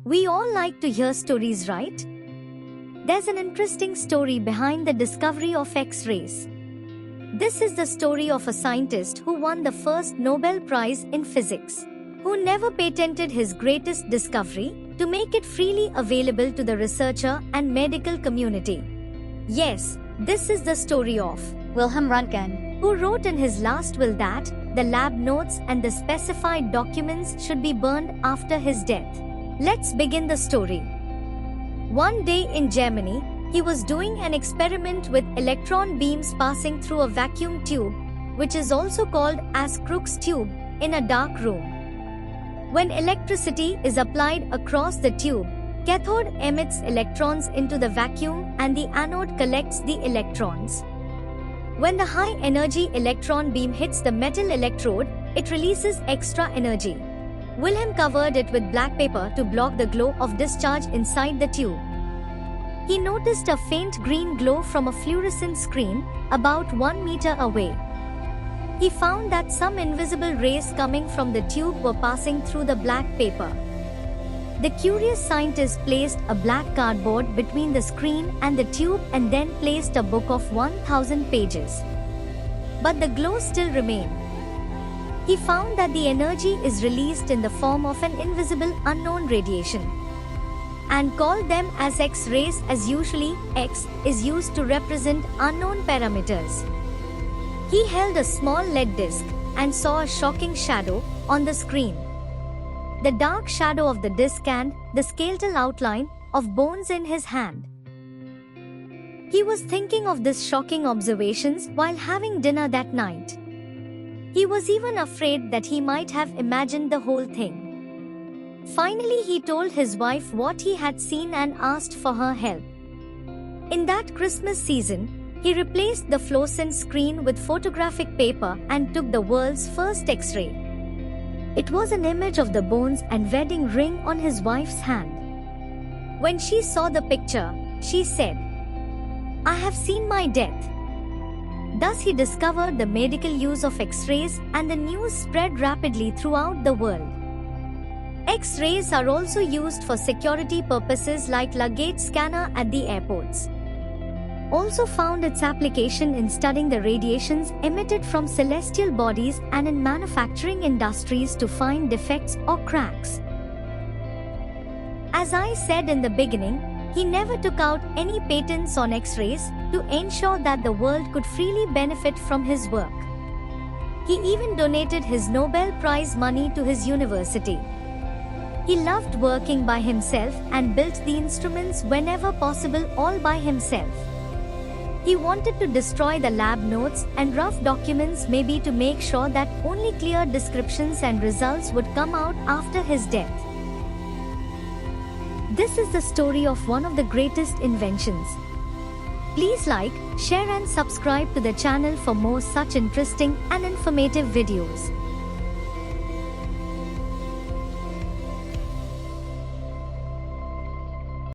We all like to hear stories, right? There's an interesting story behind the discovery of X-rays. This is the story of a scientist who won the first Nobel Prize in physics, who never patented his greatest discovery to make it freely available to the researcher and medical community. Yes, this is the story of Wilhem Roentgen, who wrote in his last will that the lab notes and the specified documents should be burned after his death. Let's begin the story. One day in Germany, he was doing an experiment with electron beams passing through a vacuum tube, which is also called as Crookes tube, in a dark room. When electricity is applied across the tube, cathode emits electrons into the vacuum and the anode collects the electrons. When the high-energy electron beam hits the metal electrode, it releases extra energy. Wilhem covered it with black paper to block the glow of discharge inside the tube. He noticed a faint green glow from a fluorescent screen about 1 meter away. He found that some invisible rays coming from the tube were passing through the black paper. The curious scientist placed a black cardboard between the screen and the tube and then placed a book of 1,000 pages. But the glow still remained. He found that the energy is released in the form of an invisible unknown radiation, and called them as X-rays, as usually X is used to represent unknown parameters. He held a small lead disc and saw a shocking shadow on the screen. The dark shadow of the disc and the skeletal outline of bones in his hand. He was thinking of these shocking observations while having dinner that night. He was even afraid that he might have imagined the whole thing. Finally, he told his wife what he had seen and asked for her help. In that Christmas season, he replaced the fluorescent screen with photographic paper and took the world's first X-ray. It was an image of the bones and wedding ring on his wife's hand. When she saw the picture, she said, "I have seen my death." Thus he discovered the medical use of X-rays and the news spread rapidly throughout the world. X-rays are also used for security purposes like luggage scanner at the airports. Also found its application in studying the radiations emitted from celestial bodies and in manufacturing industries to find defects or cracks. As I said in the beginning, he never took out any patents on X-rays to ensure that the world could freely benefit from his work. He even donated his Nobel Prize money to his university. He loved working by himself and built the instruments whenever possible all by himself. He wanted to destroy the lab notes and rough documents, maybe to make sure that only clear descriptions and results would come out after his death. This is the story of one of the greatest inventions. Please like, share and subscribe to the channel for more such interesting and informative videos.